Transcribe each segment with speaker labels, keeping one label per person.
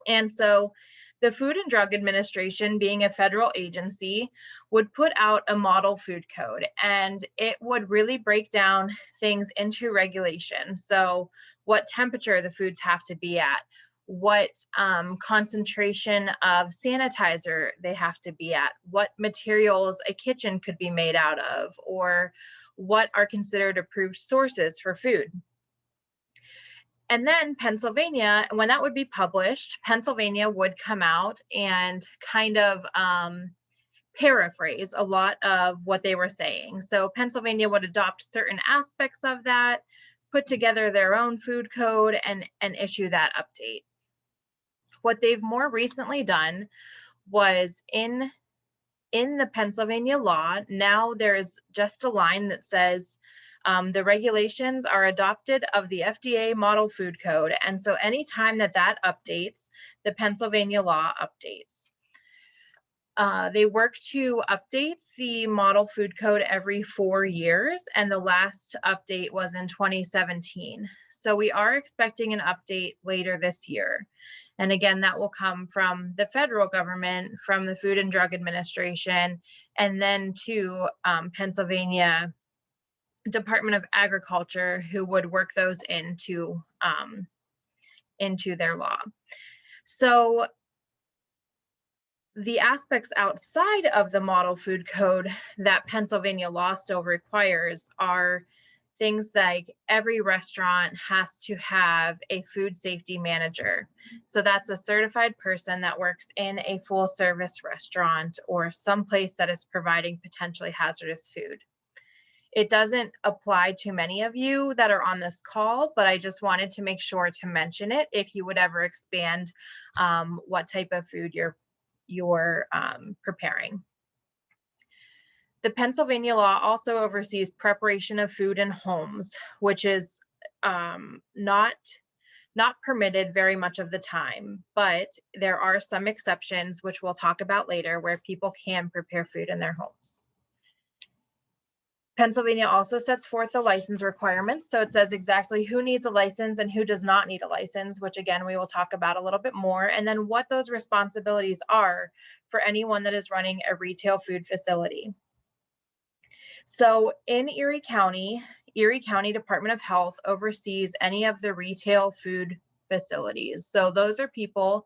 Speaker 1: And so the Food and Drug Administration, being a federal agency, would put out a model food code, and it would really break down things into regulation. So what temperature the foods have to be at, what concentration of sanitizer they have to be at, what materials a kitchen could be made out of, or what are considered approved sources for food. And then Pennsylvania, when that would be published, Pennsylvania would come out and kind of paraphrase a lot of what they were saying. So Pennsylvania would adopt certain aspects of that, put together their own food code, and issue that update. What they've more recently done was in the Pennsylvania law, now there's just a line that says the regulations are adopted of the FDA model food code. And so anytime that that updates, the Pennsylvania law updates. They work to update the model food code every 4 years, and the last update was in 2017. So we are expecting an update later this year. And again, that will come from the federal government, from the Food and Drug Administration, and then to Pennsylvania Department of Agriculture, who would work those into their law. So the aspects outside of the model food code that Pennsylvania law still requires are things like every restaurant has to have a food safety manager. So that's a certified person that works in a full service restaurant or someplace that is providing potentially hazardous food. It doesn't apply to many of you that are on this call, but I just wanted to make sure to mention it if you would ever expand what type of food you're preparing. The Pennsylvania law also oversees preparation of food in homes, which is not permitted very much of the time, but there are some exceptions, which we'll talk about later, where people can prepare food in their homes. Pennsylvania also sets forth the license requirements. So it says exactly who needs a license and who does not need a license, which again, we will talk about a little bit more, and then what those responsibilities are for anyone that is running a retail food facility. So in Erie County Department of Health oversees any of the retail food facilities. So those are people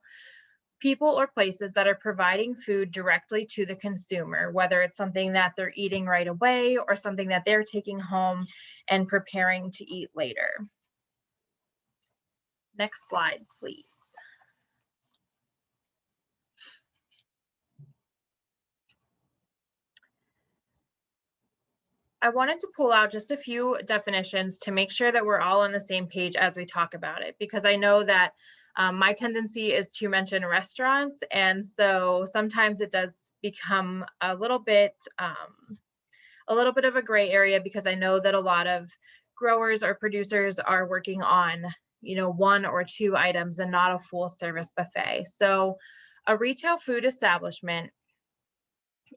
Speaker 1: or places that are providing food directly to the consumer, whether it's something that they're eating right away or something that they're taking home and preparing to eat later. Next slide, please. I wanted to pull out just a few definitions to make sure that we're all on the same page as we talk about it, because I know that my tendency is to mention restaurants, and so sometimes it does become a little bit of a gray area, because I know that a lot of growers or producers are working on, one or two items and not a full service buffet. So a retail food establishment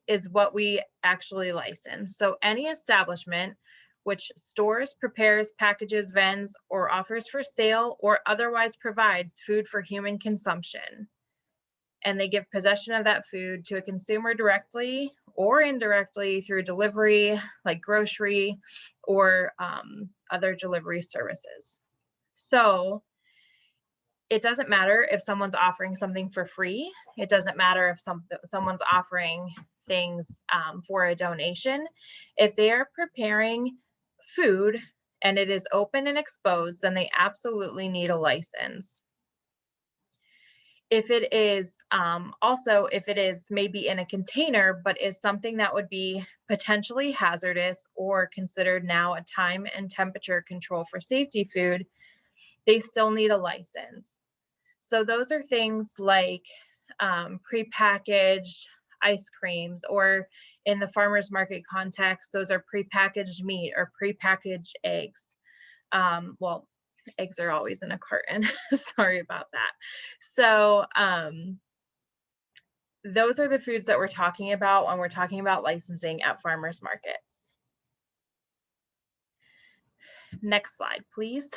Speaker 1: is what we actually license. So any establishment which stores, prepares, packages, vends, or offers for sale or otherwise provides food for human consumption. And they give possession of that food to a consumer directly or indirectly through delivery, like grocery or other delivery services. So it doesn't matter if someone's offering something for free. It doesn't matter if someone's offering things for a donation. If they are preparing food and it is open and exposed, then they absolutely need a license. If it is if it is maybe in a container, but is something that would be potentially hazardous or considered now a time and temperature control for safety food, they still need a license. So those are things like prepackaged ice creams, or in the farmer's market context, those are prepackaged meat or prepackaged eggs. Well, eggs are always in a carton. Sorry about that. So those are the foods that we're talking about when we're talking about licensing at farmers markets. Next slide, please.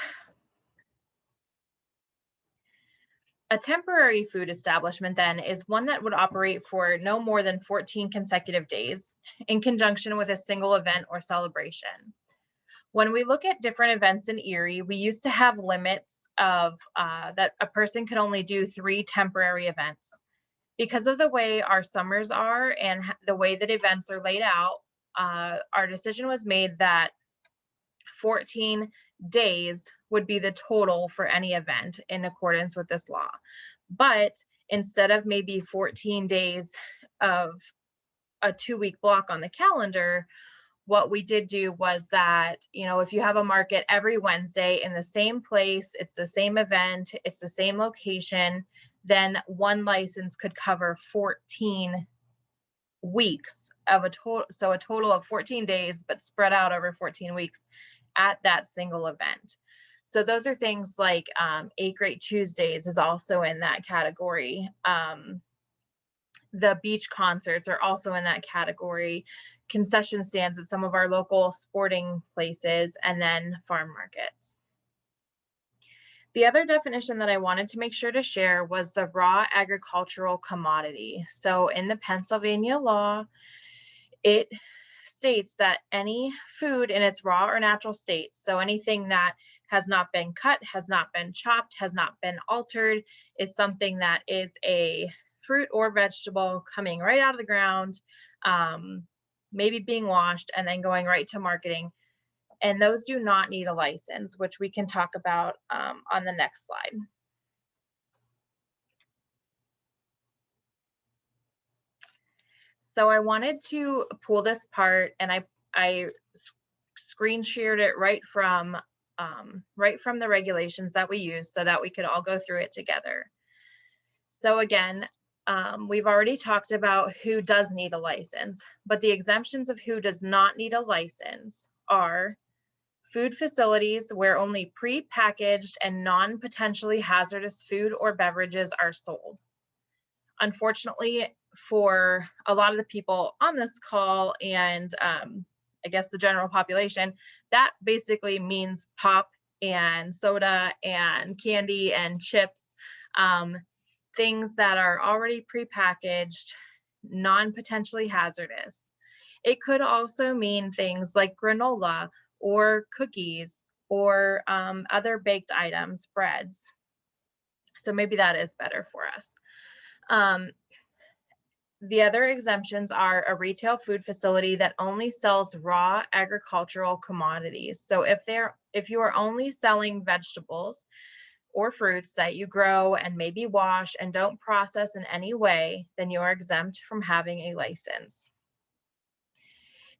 Speaker 1: A temporary food establishment then is one that would operate for no more than 14 consecutive days in conjunction with a single event or celebration. When we look at different events in Erie, we used to have limits of that a person could only do 3 temporary events. Because of the way our summers are and the way that events are laid out, our decision was made that 14 days would be the total for any event in accordance with this law. But instead of maybe 14 days of a 2 week block on the calendar, what we did do was that, if you have a market every Wednesday in the same place, it's the same event, it's the same location, then one license could cover 14 weeks of a total. So a total of 14 days, but spread out over 14 weeks at that single event. So those are things like 8 Great Tuesdays is also in that category. The beach concerts are also in that category, concession stands at some of our local sporting places, and then farm markets. The other definition that I wanted to make sure to share was the raw agricultural commodity. So in the Pennsylvania law, it states that any food in its raw or natural state, so anything that has not been cut, has not been chopped, has not been altered, is something that is a fruit or vegetable coming right out of the ground, maybe being washed and then going right to marketing. And those do not need a license, which we can talk about on the next slide. So I wanted to pull this part, and I screen shared it right from the regulations that we use so that we could all go through it together. So again, we've already talked about who does need a license, but the exemptions of who does not need a license are food facilities where only pre-packaged and non-potentially hazardous food or beverages are sold. Unfortunately, for a lot of the people on this call and I guess the general population, that basically means pop and soda and candy and chips, things that are already prepackaged, non-potentially hazardous. It could also mean things like granola or cookies or other baked items, breads. So maybe that is better for us. Um, the other exemptions are a retail food facility that only sells raw agricultural commodities. So if you are only selling vegetables or fruits that you grow and maybe wash and don't process in any way, then you are exempt from having a license.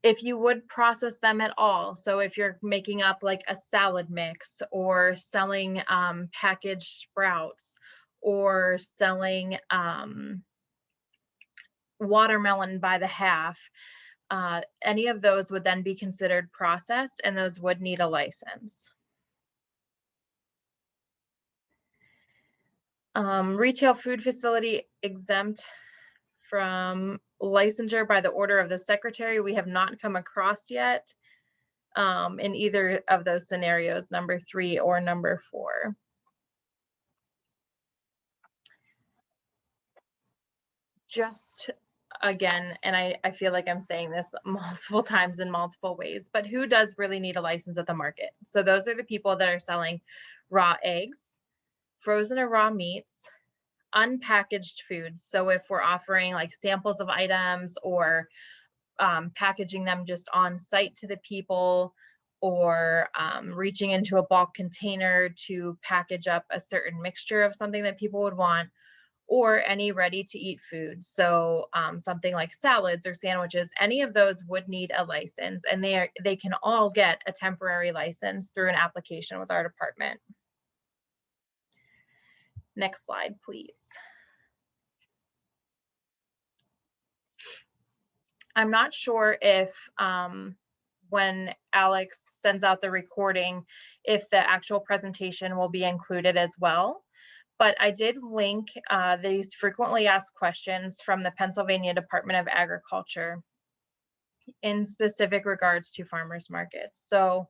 Speaker 1: If you would process them at all, so if you're making up like a salad mix or selling packaged sprouts or selling watermelon by the half, any of those would then be considered processed, and those would need a license. Retail food facility exempt from licensure by the order of the secretary. We have not come across yet in either of those scenarios, number 3 or number 4. Just again, and I feel like I'm saying this multiple times in multiple ways, but who does really need a license at the market? So those are the people that are selling raw eggs, frozen or raw meats, unpackaged foods. So if we're offering like samples of items or packaging them just on site to the people, or reaching into a bulk container to package up a certain mixture of something that people would want, or any ready to eat food. So something like salads or sandwiches, any of those would need a license, and they can all get a temporary license through an application with our department. Next slide, please. I'm not sure if when Alex sends out the recording, if the actual presentation will be included as well. But I did link these frequently asked questions from the Pennsylvania Department of Agriculture in specific regards to farmers markets. So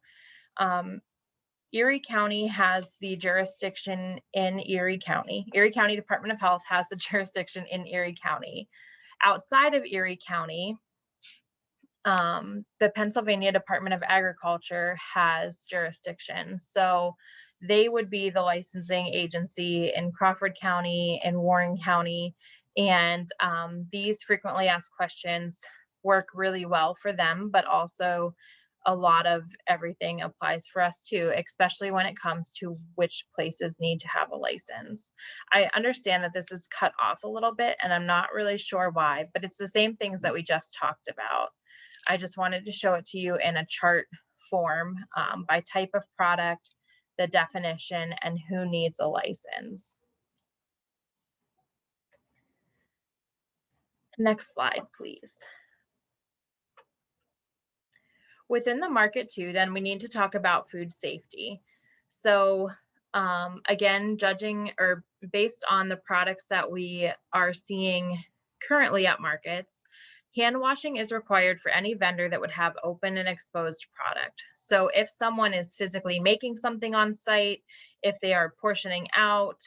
Speaker 1: Erie County has the jurisdiction in Erie County. Erie County Department of Health has the jurisdiction in Erie County. Outside of Erie County, the Pennsylvania Department of Agriculture has jurisdiction. So they would be the licensing agency in Crawford County and Warren County. And these frequently asked questions work really well for them, but also a lot of everything applies for us too, especially when it comes to which places need to have a license. I understand that this is cut off a little bit, and I'm not really sure why, but it's the same things that we just talked about. I just wanted to show it to you in a chart form by type of product, the definition, and who needs a license. Next slide, please. Within the market too, then we need to talk about food safety. So again, judging or based on the products that we are seeing currently at markets, hand washing is required for any vendor that would have open and exposed product. So if someone is physically making something on site, if they are portioning out,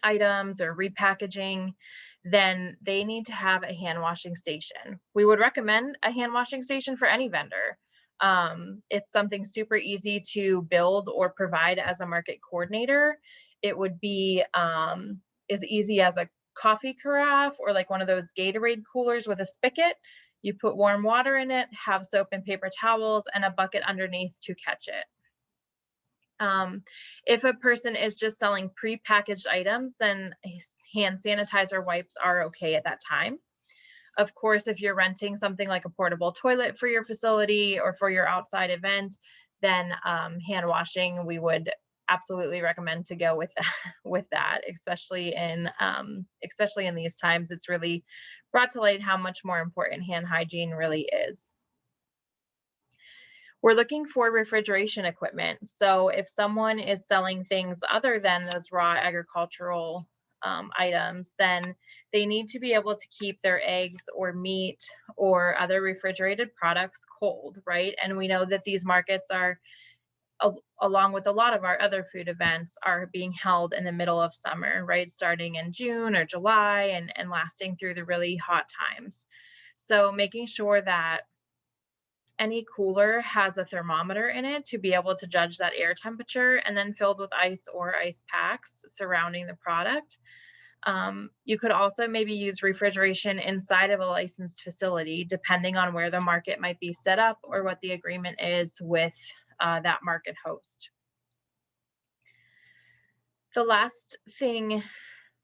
Speaker 1: items or repackaging, then they need to have a hand washing station. We would recommend a hand washing station for any vendor. It's something super easy to build or provide as a market coordinator. It would be as easy as a coffee carafe or like one of those Gatorade coolers with a spigot. You put warm water in it, have soap and paper towels, and a bucket underneath to catch it. If a person is just selling pre-packaged items, then hand sanitizer wipes are okay at that time. Of course, if you're renting something like a portable toilet for your facility or for your outside event, then hand washing, we would absolutely recommend to go with that, with that, especially in these times. It's really brought to light how much more important hand hygiene really is. We're looking for refrigeration equipment. So if someone is selling things other than those raw agricultural items, then they need to be able to keep their eggs or meat or other refrigerated products cold, right? And we know that these markets are, along with a lot of our other food events, are being held in the middle of summer, right? Starting in June or July and lasting through the really hot times. So making sure that any cooler has a thermometer in it to be able to judge that air temperature, and then filled with ice or ice packs surrounding the product. You could also maybe use refrigeration inside of a licensed facility, depending on where the market might be set up or what the agreement is with that market host. The last thing,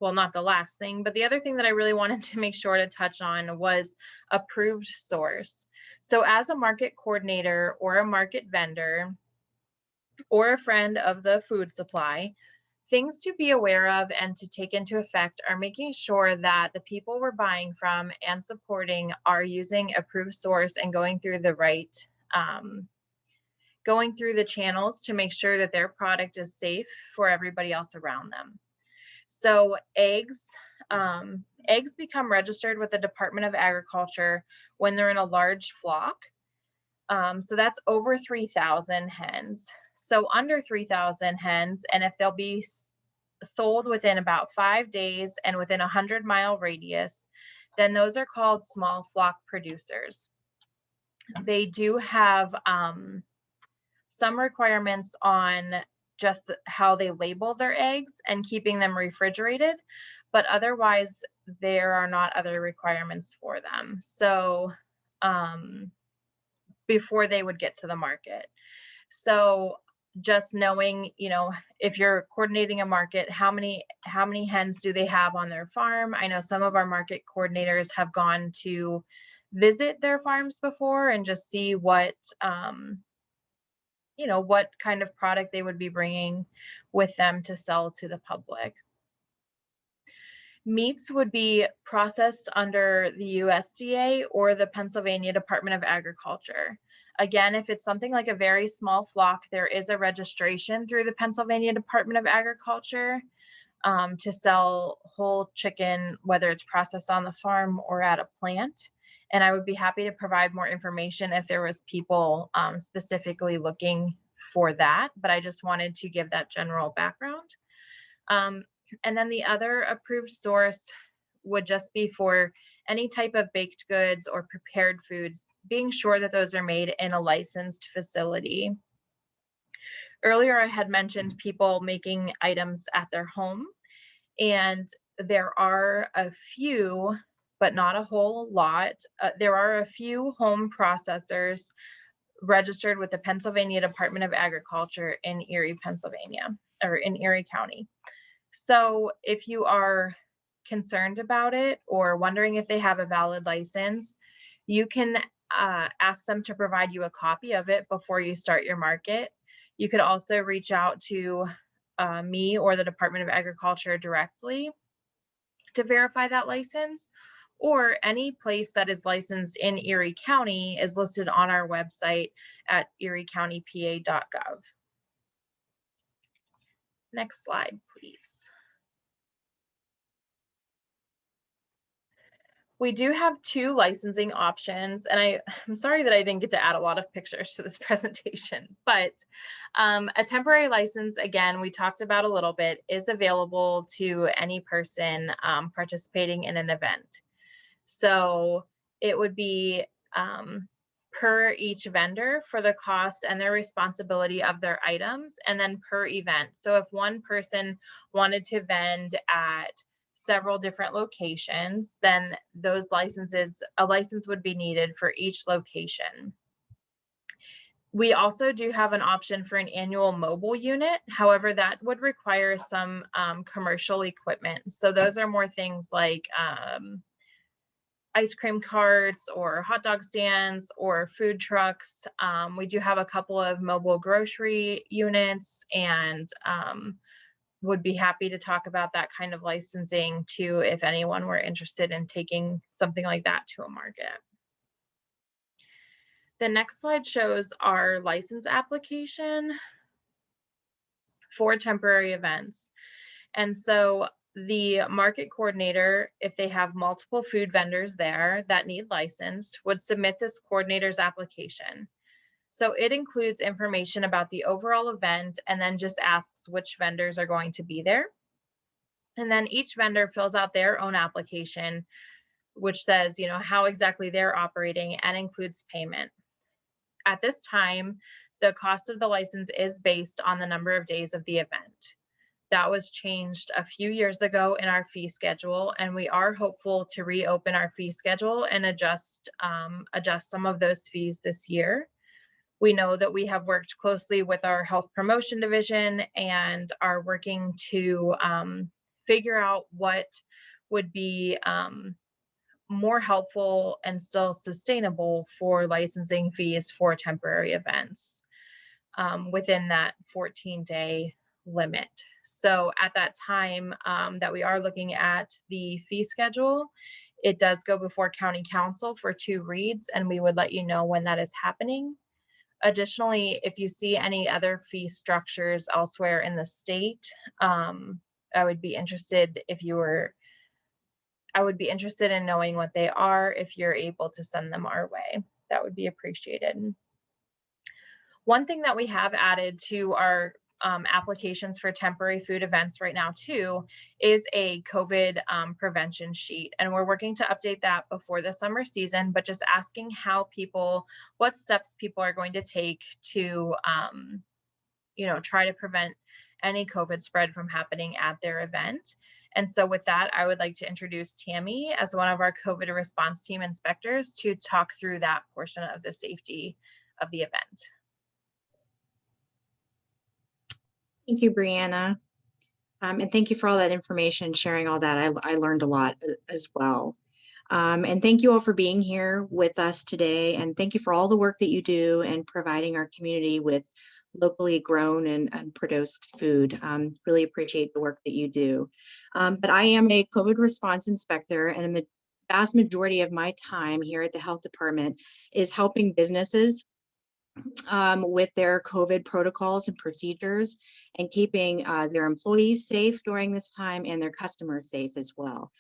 Speaker 1: well, not the last thing, but the other thing that I really wanted to make sure to touch on was approved source. So, as a market coordinator or a market vendor or a friend of the food supply, things to be aware of and to take into effect are making sure that the people we're buying from and supporting are using approved source and um, going through the channels to make sure that their product is safe for everybody else around them. So eggs become registered with the Department of Agriculture when they're in a large flock. So that's over 3,000 hens. So under 3,000 hens, and if they'll be sold within about 5 days and within a 100-mile radius, then those are called small flock producers. They do have some requirements on just how they label their eggs and keeping them refrigerated, but otherwise there are not other requirements for them. So before they would get to the market. So just knowing, if you're coordinating a market, how many hens do they have on their farm? I know some of our market coordinators have gone to visit their farms before and just see what kind of product they would be bringing with them to sell to the public. Meats would be processed under the USDA or the Pennsylvania Department of Agriculture. Again, if it's something like a very small flock, there is a registration through the Pennsylvania Department of Agriculture to sell whole chicken, whether it's processed on the farm or at a plant. And I would be happy to provide more information if there was people specifically looking for that, but I just wanted to give that general background. Um, and then the other approved source would just be for any type of baked goods or prepared foods, being sure that those are made in a licensed facility. Earlier, I had mentioned people making items at their home, and there are a few, but not a whole lot. There are a few home processors registered with the Pennsylvania Department of Agriculture in Erie, Pennsylvania, or in Erie County. So if you are concerned about it or wondering if they have a valid license, you can ask them to provide you a copy of it before you start your market. You could also reach out to me or the Department of Agriculture directly to verify that license, or any place that is licensed in Erie County is listed on our website at eriecountypa.gov. Next slide, please. We do have two licensing options, and I'm sorry that I didn't get to add a lot of pictures to this presentation, but a temporary license, again, we talked about a little bit, is available to any person participating in an event. So it would be per each vendor for the cost and their responsibility of their items, and then per event. So if one person wanted to vend at several different locations, then a license would be needed for each location. We also do have an option for an annual mobile unit. However, that would require some commercial equipment. So those are more things like ice cream carts or hot dog stands or food trucks. We do have a couple of mobile grocery units, and would be happy to talk about that kind of licensing too if anyone were interested in taking something like that to a market. The next slide shows our license application for temporary events. And so the market coordinator, if they have multiple food vendors there that need licensed, would submit this coordinator's application. So it includes information about the overall event and then just asks which vendors are going to be there. And then each vendor fills out their own application, which says, how exactly they're operating and includes payment. At this time, the cost of the license is based on the number of days of the event. That was changed a few years ago in our fee schedule, and we are hopeful to reopen our fee schedule and adjust some of those fees this year. We know that we have worked closely with our health promotion division and are working to figure out what would be more helpful and still sustainable for licensing fees for temporary events within that 14-day limit. So at that time that we are looking at the fee schedule, it does go before county council for 2 reads, and we would let you know when that is happening. Additionally, if you see any other fee structures elsewhere in the state, I would be interested in knowing what they are. If you're able to send them our way, that would be appreciated. One thing that we have added to our applications for temporary food events right now too is a COVID prevention sheet, and we're working to update that before the summer season, but just asking what steps people are going to take to try to prevent any COVID spread from happening at their event. And so with that, I would like to introduce Tammy as one of our COVID response team inspectors to talk through that portion of the safety of the event.
Speaker 2: Thank you, Breanna. And thank you for all that information, sharing all that. I learned a lot as well. And thank you all for being here with us today. And thank you for all the work that you do and providing our community with locally grown and produced food. Really appreciate the work that you do. But I am a COVID response inspector, and the vast majority of my time here at the health department is helping businesses with their COVID protocols and procedures, and keeping their employees safe during this time and their customers safe as well.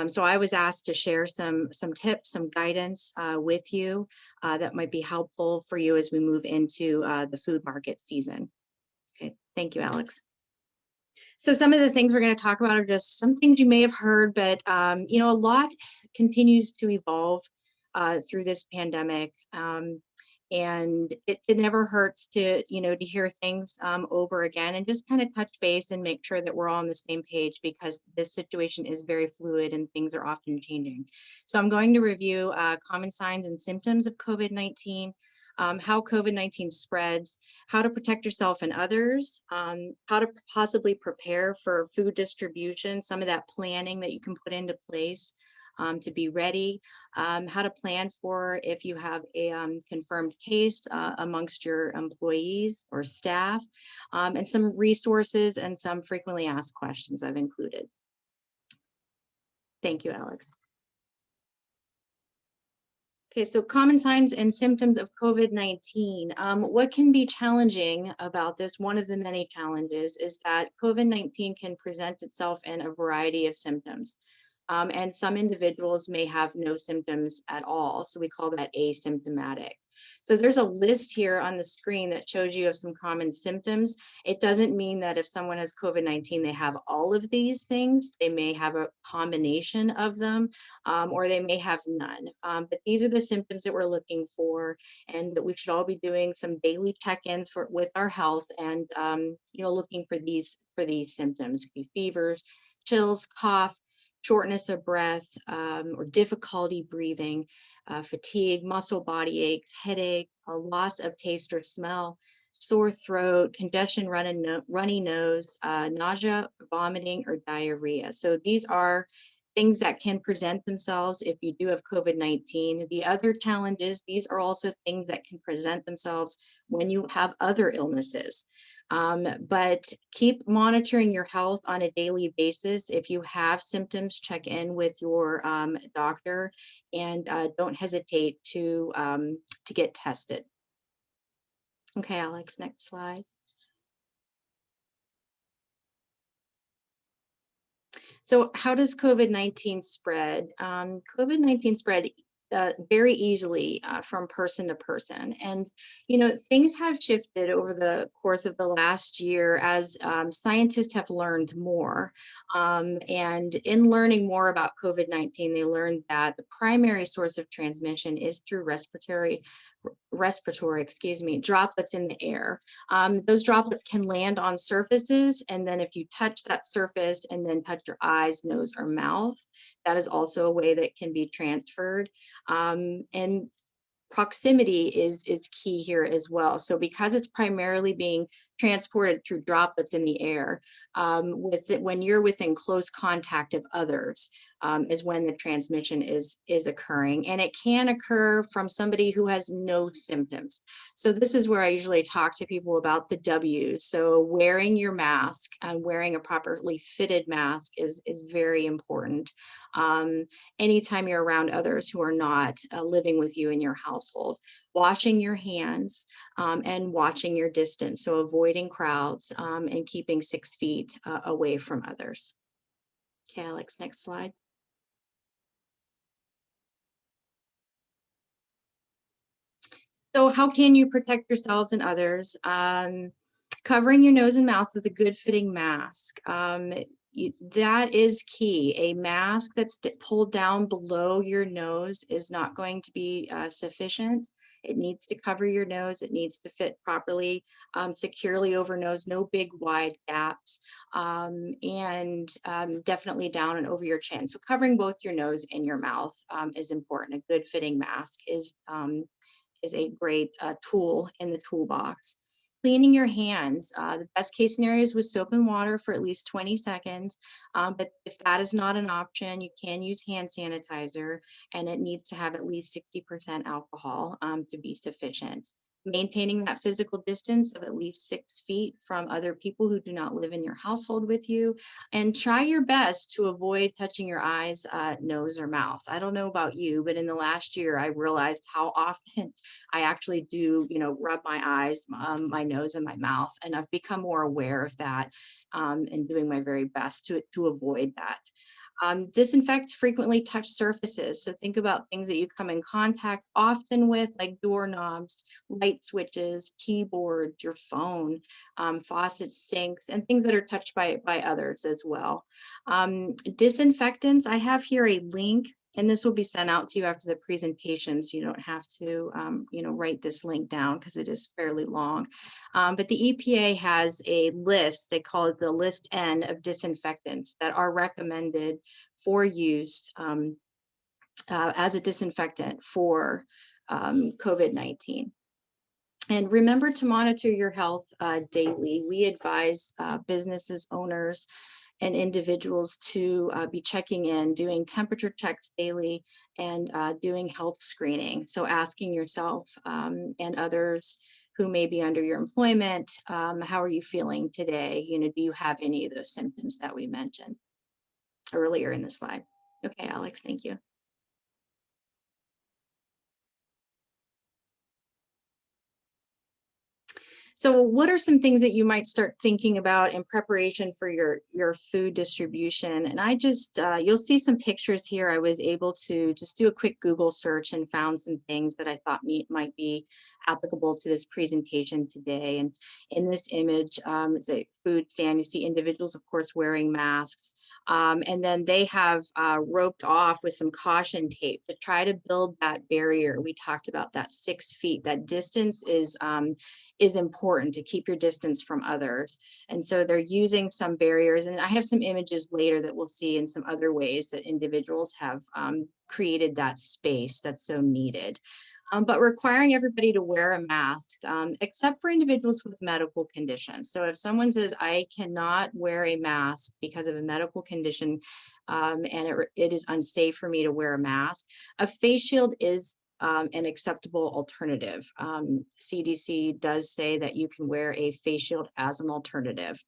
Speaker 2: So I was asked to share some tips, some guidance with you that might be helpful for you as we move into the food market season. Okay, thank you, Alex. So some of the things we're going to talk about are just some things you may have heard, but you know, a lot continues to evolve through this pandemic. And it never hurts to, you know, to hear things over again and just kind of touch base and make sure that we're all on the same page, because this situation is very fluid and things are often changing. So I'm going to review common signs and symptoms of COVID-19, how COVID-19 spreads, how to protect yourself and others, how to possibly prepare for food distribution, some of that planning that you can put into place to be ready, how to plan for if you have a confirmed case amongst your employees or staff, and some resources and some frequently asked questions I've included. Thank you, Alex. Okay, so common signs and symptoms of COVID-19. What can be challenging about this? One of the many challenges is that COVID-19 can present itself in a variety of symptoms. And some individuals may have no symptoms at all. So we call that asymptomatic. So there's a list here on the screen that shows you of some common symptoms. It doesn't mean that if someone has COVID-19, they have all of these things. They may have a combination of them, or they may have none. But these are the symptoms that we're looking for, and that we should all be doing some daily check-ins with our health, and you know, looking for these symptoms. It could be fevers, chills, cough, shortness of breath, or difficulty breathing, fatigue, muscle body aches, headache, a loss of taste or smell, sore throat, congestion, runny nose, nausea, vomiting, or diarrhea. So these are things that can present themselves if you do have COVID-19. The other challenges, these are also things that can present themselves when you have other illnesses. But keep monitoring your health on a daily basis. If you have symptoms, check in with your doctor, and don't hesitate to get tested. Okay, Alex, next slide. So how does COVID-19 spread? COVID-19 spread very easily from person to person. And, you know, things have shifted over the course of the last year as scientists have learned more. And in learning more about COVID-19, they learned that the primary source of transmission is through respiratory, droplets in the air. Those droplets can land on surfaces, and then if you touch that surface and then touch your eyes, nose, or mouth, that is also a way that can be transferred. And proximity is key here as well. So because it's primarily being transported through droplets in the air, when you're within close contact of others, is when the transmission is occurring. And it can occur from somebody who has no symptoms. So this is where I usually talk to people about the W's. So wearing your mask and wearing a properly fitted mask is very important. Anytime you're around others who are not living with you in your household, washing your hands, and watching your distance. So avoiding crowds, and keeping 6 feet away from others. Okay, Alex, next slide. So how can you protect yourselves and others? Covering your nose and mouth with a good fitting mask. That is key. A mask that's pulled down below your nose is not going to be sufficient. It needs to cover your nose. It needs to fit properly, securely over nose, no big wide gaps, and definitely down and over your chin. So covering both your nose and your mouth is important. A good fitting mask is a great tool in the toolbox. Cleaning your hands. The best case scenario is with soap and water for at least 20 seconds. But if that is not an option, you can use hand sanitizer, and it needs to have at least 60% alcohol to be sufficient. maintaining that physical distance of at least 6 feet from other people who do not live in your household with you, and try your best to avoid touching your eyes, nose, or mouth. I don't know about you, but in the last year, I realized how often I actually do, rub my eyes, my nose, and my mouth, and I've become more aware of that, and doing my very best to avoid that. Disinfect frequently touched surfaces. So think about things that you come in contact often with, like doorknobs, light switches, keyboards, your phone, faucets, sinks, and things that are touched by others as well. Disinfectants, I have here a link, and this will be sent out to you after the presentation, so you don't have to, write this link down because it is fairly long. But the EPA has a list, they call it the list N of disinfectants that are recommended for use as a disinfectant for COVID-19. And remember to monitor your health daily. We advise businesses, owners, and individuals to be checking in, doing temperature checks daily, and doing health screening. So asking yourself and others who may be under your employment, how are you feeling today? Do you have any of those symptoms that we mentioned earlier in the slide? Okay, Alex, thank you. So what are some things that you might start thinking about in preparation for your food distribution? And I just, you'll see some pictures here. I was able to just do a quick Google search and found some things that I thought might be applicable to this presentation today. And in this image, it's a food stand. You see individuals, of course, wearing masks. And then they have roped off with some caution tape to try to build that barrier. We talked about that 6 feet. That distance is important to keep your distance from others. And so they're using some barriers. And I have some images later that we'll see in some other ways that individuals have created that space that's so needed. But requiring everybody to wear a mask, except for individuals with medical conditions. So if someone says, I cannot wear a mask because of a medical condition, and it is unsafe for me to wear a mask, a face shield is an acceptable alternative. CDC does say that you can wear a face shield as an alternative.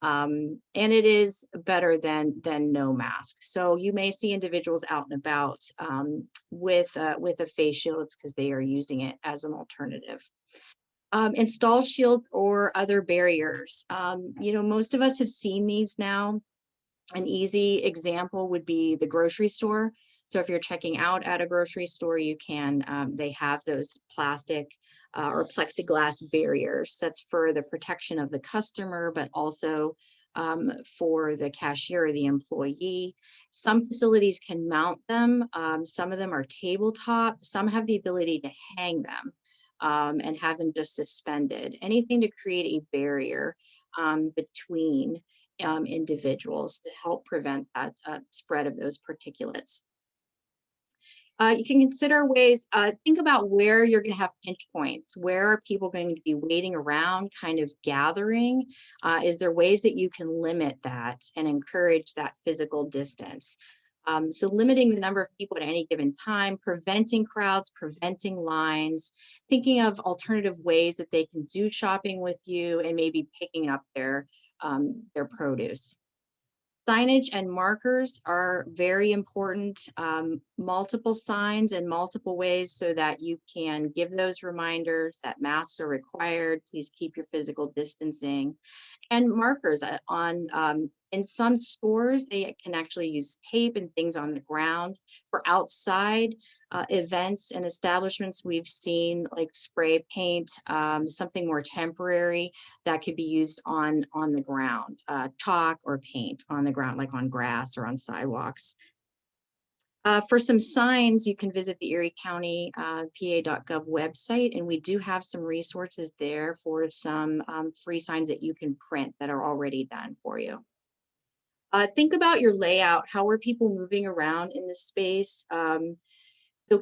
Speaker 2: And it is better than no mask. So you may see individuals out and about with a face shield because they are using it as an alternative. Install shield or other barriers. Most of us have seen these now. An easy example would be the grocery store. So if you're checking out at a grocery store, you can, they have those plastic or plexiglass barriers. That's for the protection of the customer, but also for the cashier or the employee. Some facilities can mount them. Some of them are tabletop. Some have the ability to hang them and have them just suspended. Anything to create a barrier between individuals to help prevent that spread of those particulates. You can consider ways, think about where you're going to have pinch points. Where are people going to be waiting around, kind of gathering? Is there ways that you can limit that and encourage that physical distance? So limiting the number of people at any given time, preventing crowds, preventing lines, thinking of alternative ways that they can do shopping with you and maybe picking up their produce. Signage and markers are very important. Multiple signs in multiple ways so that you can give those reminders that masks are required. Please keep your physical distancing. And markers in some stores, they can actually use tape and things on the ground. For outside events and establishments, we've seen like spray paint, something more temporary that could be used on the ground, chalk or paint on the ground, like on grass or on sidewalks. For some signs, you can visit the Erie County PA.gov website, and we do have some resources there for some free signs that you can print that are already done for you. Think about your layout. How are people moving around in the space? So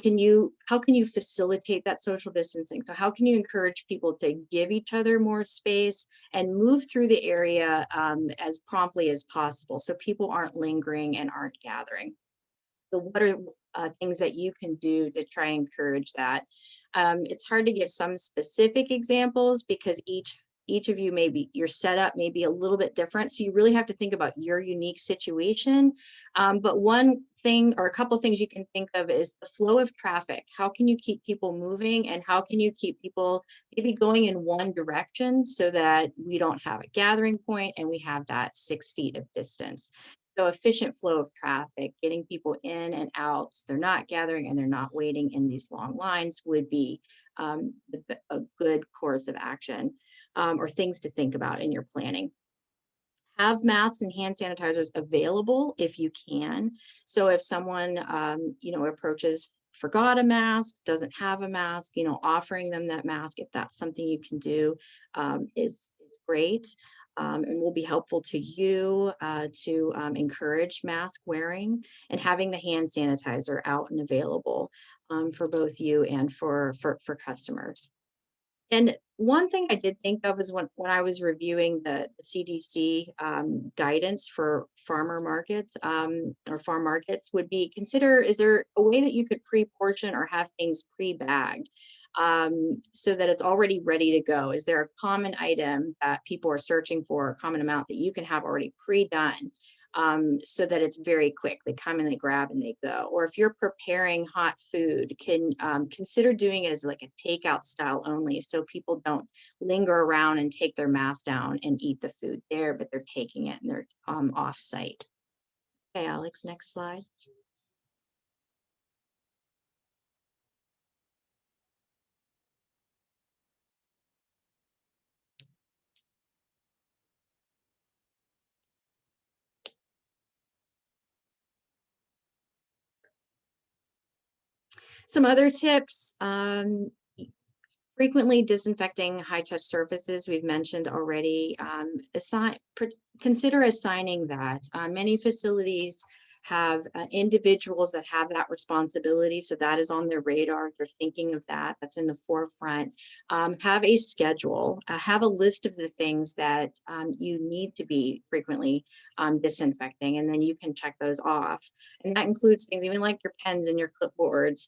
Speaker 2: how can you facilitate that social distancing? So how can you encourage people to give each other more space and move through the area as promptly as possible so people aren't lingering and aren't gathering? what are things that you can do to try and encourage that. It's hard to give some specific examples because each of you, maybe your setup may be a little bit different. So you really have to think about your unique situation. But one thing or a couple things you can think of is the flow of traffic. How can you keep people moving, and how can you keep people maybe going in one direction so that we don't have a gathering point and we have that 6 feet of distance. So efficient flow of traffic, getting people in and out, so they're not gathering and they're not waiting in these long lines would be a good course of action, or things to think about in your planning. Have masks and hand sanitizers available if you can. So if someone, approaches, forgot a mask, doesn't have a mask, offering them that mask, if that's something you can do, is great. And will be helpful to you to encourage mask wearing, and having the hand sanitizer out and available for both you and for customers. And one thing I did think of is when I was reviewing the CDC guidance for farmer markets, or farm markets, would be consider, is there a way that you could pre-portion or have things pre-bagged so that it's already ready to go? Is there a common item that people are searching for, a common amount that you can have already pre-done? So that it's very quick. They come and they grab and they go. Or if you're preparing hot food, can consider doing it as like a takeout style only, so people don't linger around and take their mask down and eat the food there, but they're taking it and they're off site. Okay, Alex, next slide. Some other tips, frequently disinfecting high-touch surfaces, we've mentioned already. Consider assigning that. Many facilities have individuals that have that responsibility, so that is on their radar. If they're thinking of that, that's in the forefront. Have a schedule, have a list of the things that you need to be frequently disinfecting, and then you can check those off. And that includes things even like your pens and your clipboards,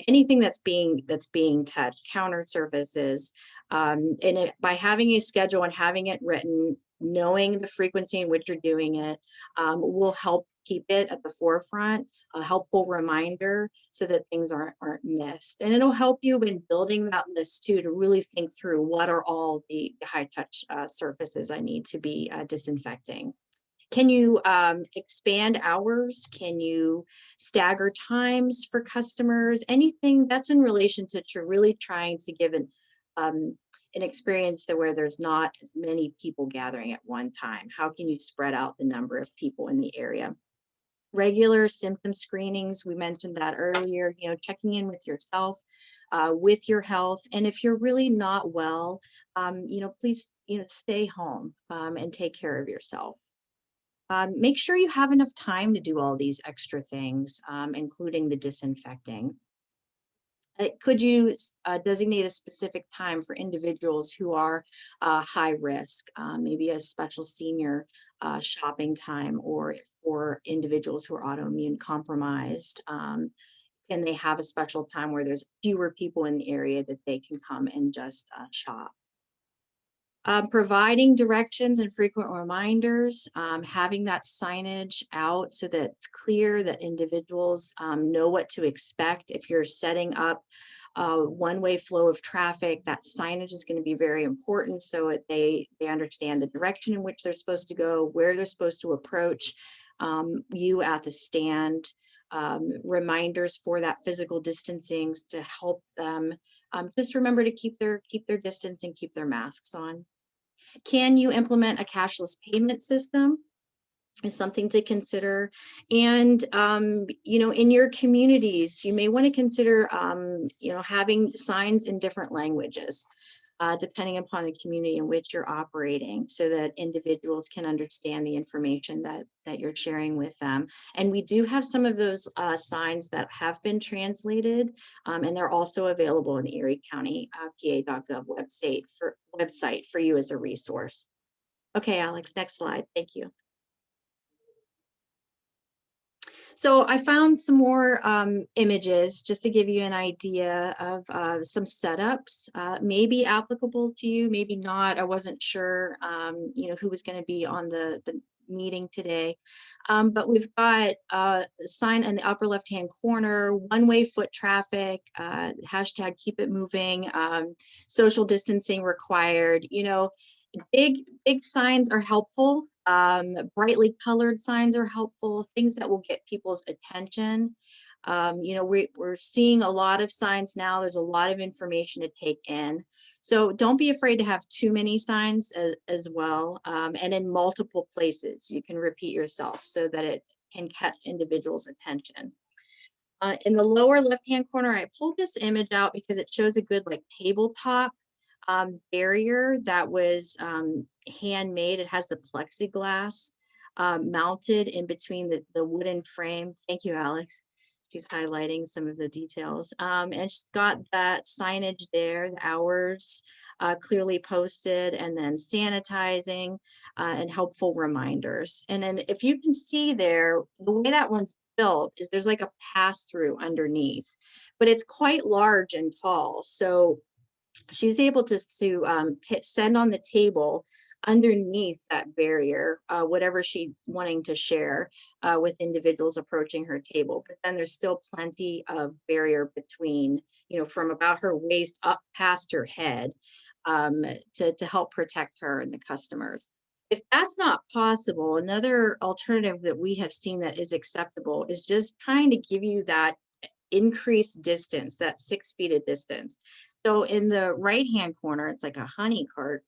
Speaker 2: anything that's being touched, counter surfaces. By having a schedule and having it written, knowing the frequency in which you're doing it, will help keep it at the forefront, a helpful reminder so that things aren't missed. And it'll help you in building that list too, to really think through what are all the high touch surfaces I need to be disinfecting. Can you expand hours? Can you stagger times for customers? Anything that's in relation to really trying to give an experience where there's not as many people gathering at one time. How can you spread out the number of people in the area? Regular symptom screenings, we mentioned that earlier, checking in with yourself, with your health. And if you're really not well, please, stay home and take care of yourself. Make sure you have enough time to do all these extra things, including the disinfecting. Could you designate a specific time for individuals who are high risk, maybe a special senior shopping time, or for individuals who are autoimmune compromised? Can they have a special time where there's fewer people in the area that they can come and just shop? Providing directions and frequent reminders, having that signage out so that it's clear that individuals know what to expect. If you're setting up a one-way flow of traffic, that signage is going to be very important so that they understand the direction in which they're supposed to go, where they're supposed to approach you at the stand. Reminders for that physical distancing to help them just remember to keep their distance and keep their masks on. Can you implement a cashless payment system? Is something to consider. And in your communities, you may want to consider having signs in different languages, depending upon the community in which you're operating, so that individuals can understand the information that you're sharing with them. And we do have some of those signs that have been translated, and they're also available in the Erie County PA.gov website for you as a resource. Okay, Alex, next slide. Thank you. So I found some more images just to give you an idea of some setups, maybe applicable to you, maybe not. I wasn't sure, who was going to be on the meeting today. But we've got a sign in the upper left-hand corner, one-way foot traffic, hashtag keep it moving, social distancing required. Big signs are helpful. Brightly colored signs are helpful, things that will get people's attention. We're seeing a lot of signs now. There's a lot of information to take in. So don't be afraid to have too many signs as well. And in multiple places, you can repeat yourself so that it can catch individuals' attention. In the lower left-hand corner, I pulled this image out because it shows a good like tabletop barrier that was handmade. It has the plexiglass mounted in between the wooden frame. Thank you, Alex. She's highlighting some of the details. And she's got that signage there, the hours clearly posted, and then sanitizing and helpful reminders. And then if you can see there, the way that one's built is there's like a pass-through underneath, but it's quite large and tall. So she's able to send on the table underneath that barrier, whatever she's wanting to share with individuals approaching her table. But then there's still plenty of barrier between, from about her waist up past her head to help protect her and the customers. If that's not possible, another alternative that we have seen that is acceptable is just trying to give you that increased distance, that 6 feet of distance. So in the right-hand corner, it's like a honey cart.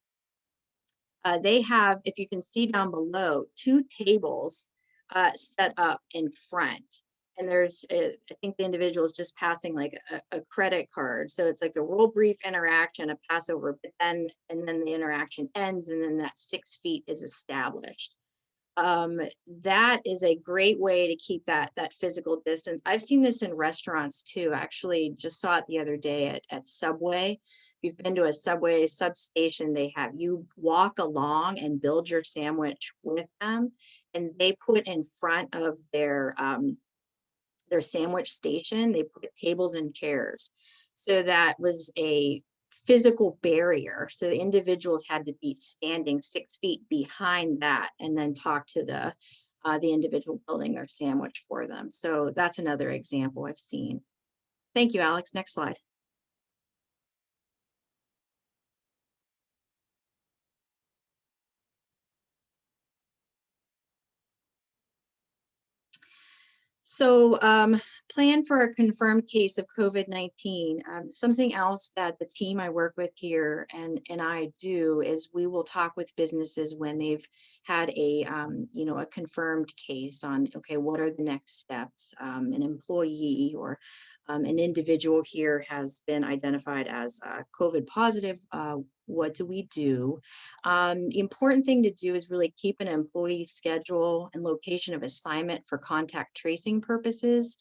Speaker 2: They have, if you can see down below, 2 tables set up in front. And there's, I think the individual is just passing like a credit card. So it's like a real brief interaction, a passover, and then the interaction ends, and then that 6 feet is established. That is a great way to keep that physical distance. I've seen this in restaurants too. Actually, just saw it the other day at Subway. If you've been to a Subway substation, they have you walk along and build your sandwich with them, and they put in front of their sandwich station, they put tables and chairs. So that was a physical barrier. So the individuals had to be standing 6 feet behind that and then talk to the individual building their sandwich for them. So that's another example I've seen. Thank you, Alex. Next slide. So plan for a confirmed case of COVID-19. Something else that the team I work with here and I do is we will talk with businesses when they've had a confirmed case on, okay, what are the next steps? An employee or an individual here has been identified as COVID positive. What do we do? The important thing to do is really keep an employee schedule and location of assignment for contact tracing purposes.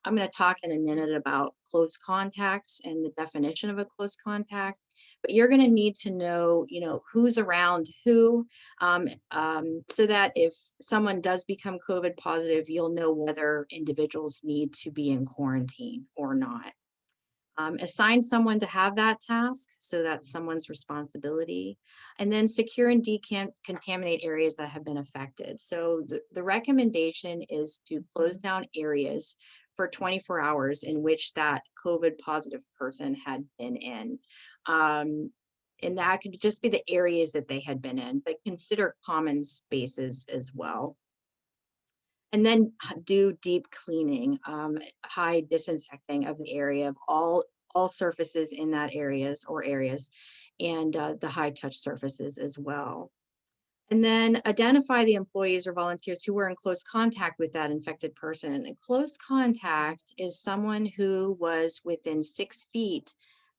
Speaker 2: I'm going to talk in a minute about close contacts and the definition of a close contact, but you're going to need to know, who's around who, so that if someone does become COVID positive, you'll know whether individuals need to be in quarantine or not. Assign someone to have that task, so that's someone's responsibility, and then secure and decontaminate areas that have been affected. So the recommendation is to close down areas for 24 hours in which that COVID positive person had been in. And that could just be the areas that they had been in, but consider common spaces as well. And then do deep cleaning, high disinfecting of the area of all surfaces in that areas, and the high touch surfaces as well. And then identify the employees or volunteers who were in close contact with that infected person. And close contact is someone who was within 6 feet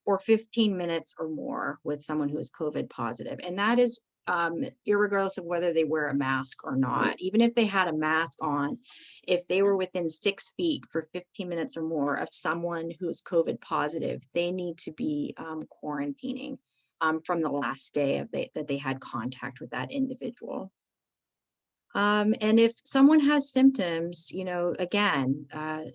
Speaker 2: for 15 minutes or more with someone who is COVID positive. And that is irregardless of whether they wear a mask or not. Even if they had a mask on, if they were within 6 feet for 15 minutes or more of someone who's COVID positive, they need to be quarantining from the last day that they had contact with that individual. And if someone has symptoms, again,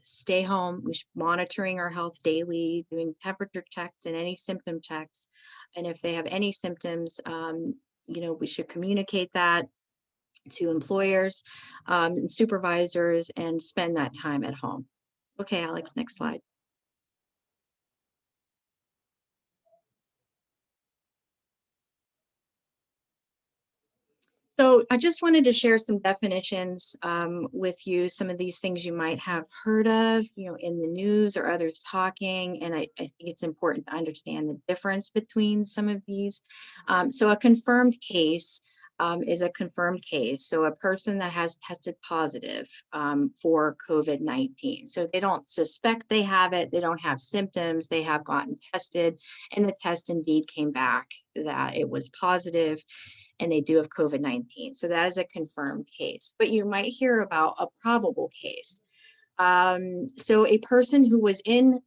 Speaker 2: stay home. We should monitoring our health daily, doing temperature checks and any symptom checks. And if they have any symptoms, we should communicate that to employers and supervisors and spend that time at home. Okay, Alex, next slide. So I just wanted to share some definitions with you, some of these things you might have heard of, in the news or others talking. And I think it's important to understand the difference between some of these. So a confirmed case is a confirmed case. So a person that has tested positive for COVID-19. So they don't suspect they have it, they don't have symptoms, they have gotten tested, and the test indeed came back that it was positive and they do have COVID-19. So that is a confirmed case. But you might hear about a probable case. So a person who was in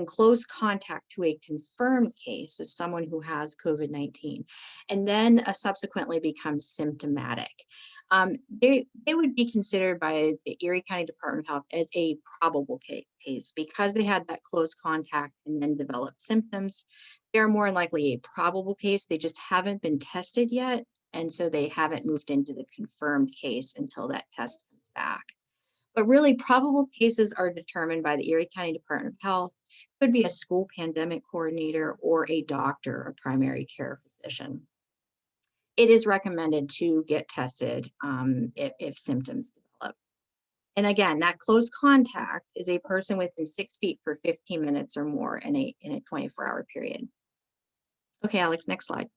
Speaker 2: close contact to a confirmed case, so someone who has COVID-19, and then subsequently becomes symptomatic. They would be considered by the Erie County Department of Health as a probable case because they had that close contact and then developed symptoms. They're more likely a probable case. They just haven't been tested yet, and so they haven't moved into the confirmed case until that test comes back. But really, probable cases are determined by the Erie County Department of Health. Could be a school pandemic coordinator or a doctor, a primary care physician. It is recommended to get tested if symptoms develop. And again, that close contact is a person within 6 feet for 15 minutes or more in a 24-hour period. Okay, Alex, next slide.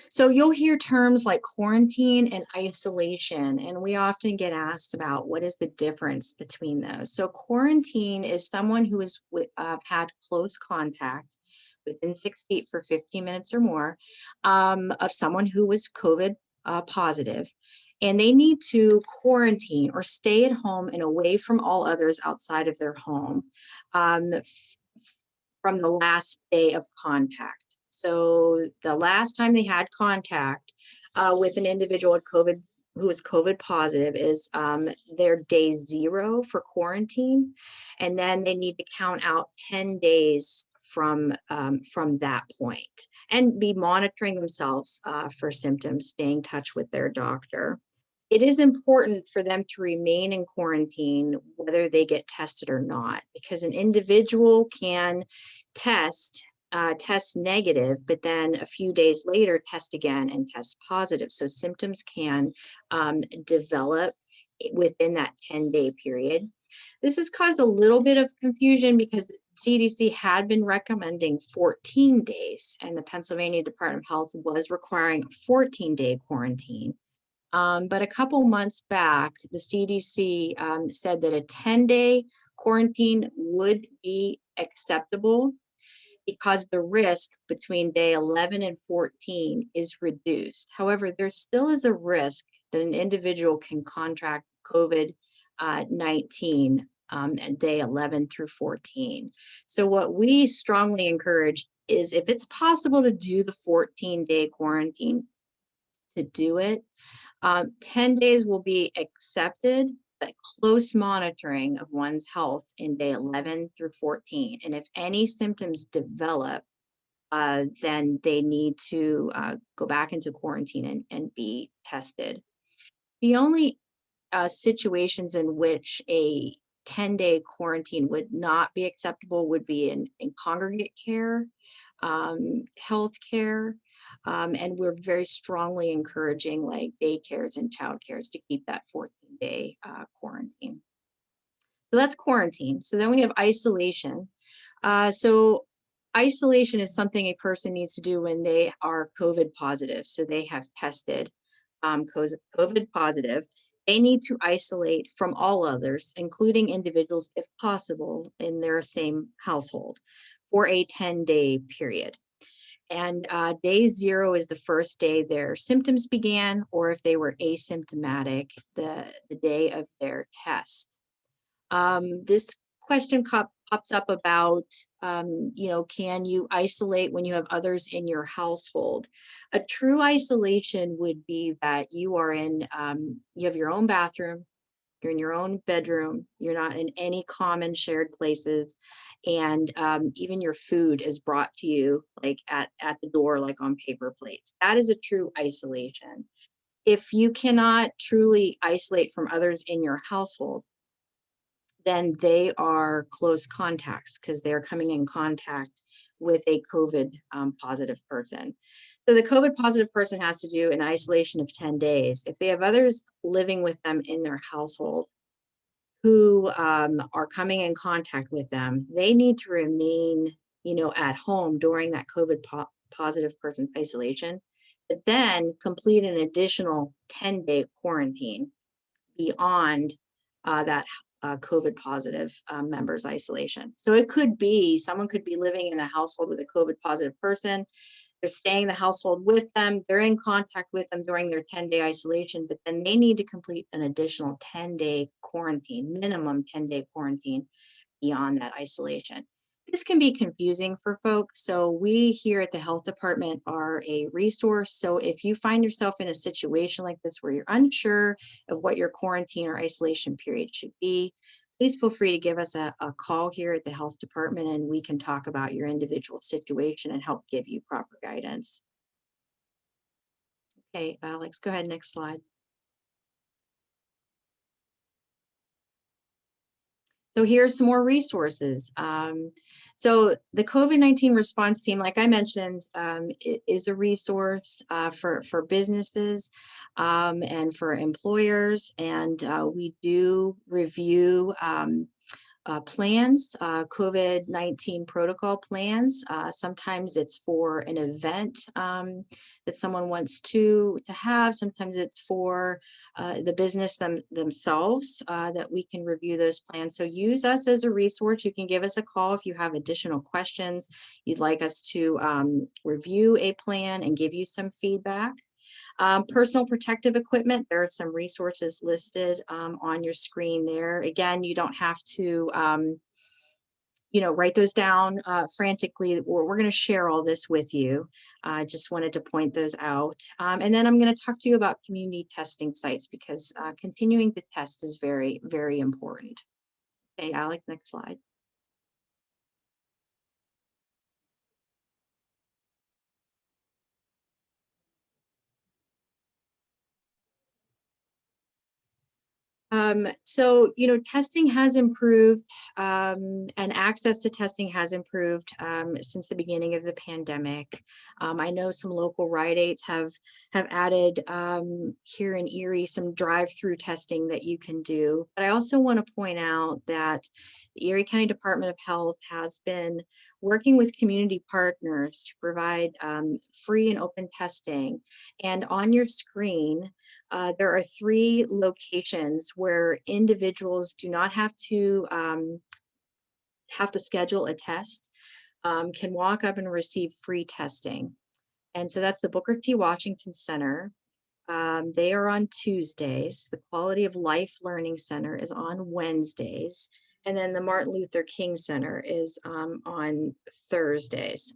Speaker 2: So you'll hear terms like quarantine and isolation, and we often get asked about what is the difference between those. So quarantine is someone who has had close contact within 6 feet for 15 minutes or more of someone who was COVID positive, and they need to quarantine or stay at home and away from all others outside of their home from the last day of contact. So the last time they had contact with an individual with COVID who is COVID positive is their day 0 for quarantine, and then they need to count out 10 days from that point and be monitoring themselves for symptoms, staying in touch with their doctor. It is important for them to remain in quarantine whether they get tested or not, because an individual can test negative, but then a few days later test again and test positive. So symptoms can develop within that 10-day period. This has caused a little bit of confusion because CDC had been recommending 14 days, and the Pennsylvania Department of Health was requiring a 14-day quarantine. But a couple months back, the CDC said that a 10-day quarantine would be acceptable because the risk between day 11 and 14 is reduced. However, there still is a risk that an individual can contract COVID-19 at day 11 through 14. So what we strongly encourage is, if it's possible to do the 14-day quarantine, to do it. 10 days will be accepted, but close monitoring of one's health in day 11 through 14. And if any symptoms develop, then they need to go back into quarantine and be tested. The only situations in which a 10-day quarantine would not be acceptable would be in congregate care, health care, and we're very strongly encouraging like daycares and childcares to keep that 14-day quarantine. So that's quarantine. So then we have isolation. So isolation is something a person needs to do when they are COVID positive. So they have tested COVID positive. They need to isolate from all others, including individuals, if possible, in their same household for a 10-day period. And day 0 is the first day their symptoms began, or if they were asymptomatic, the day of their test. This question pops up about, can you isolate when you have others in your household? A true isolation would be that you are you have your own bathroom, you're in your own bedroom, you're not in any common shared places, and even your food is brought to you like at the door, like on paper plates. That is a true isolation. If you cannot truly isolate from others in your household, then they are close contacts because they're coming in contact with a COVID positive person. So the COVID positive person has to do an isolation of 10 days. If they have others living with them in their household who are coming in contact with them, they need to remain, at home during that COVID positive person's isolation, but then complete an additional 10-day quarantine beyond that COVID positive member's isolation. So it could be someone could be living in a household with a COVID positive person. They're staying in the household with them. They're in contact with them during their 10-day isolation, but then they need to complete an additional 10-day quarantine, minimum 10-day quarantine beyond that isolation. This can be confusing for folks. So we here at the health department are a resource. So if you find yourself in a situation like this where you're unsure of what your quarantine or isolation period should be, please feel free to give us a call here at the health department and we can talk about your individual situation and help give you proper guidance. Okay, Alex, go ahead, next slide. So here's some more resources. So the COVID-19 response team, like I mentioned, is a resource for businesses and for employers. And we do review plans, COVID-19 protocol plans. Sometimes it's for an event that someone wants to have. Sometimes it's for the business themselves that we can review those plans. So use us as a resource. You can give us a call if you have additional questions. You'd like us to review a plan and give you some feedback. Personal protective equipment, there are some resources listed on your screen there. Again, you don't have to write those down frantically. We're going to share all this with you. I just wanted to point those out. And then I'm going to talk to you about community testing sites because continuing to test is very, very important. Okay, Alex, next slide. So, testing has improved and access to testing has improved since the beginning of the pandemic. I know some local Rite Aids have added here in Erie some drive-through testing that you can do. But I also want to point out that the Erie County Department of Health has been working with community partners to provide free and open testing. And on your screen, there are 3 locations where individuals do not have to schedule a test, can walk up and receive free testing. And so that's the Booker T. Washington Center. They are on Tuesdays. The Quality of Life Learning Center is on Wednesdays. And then the Martin Luther King Center is on Thursdays.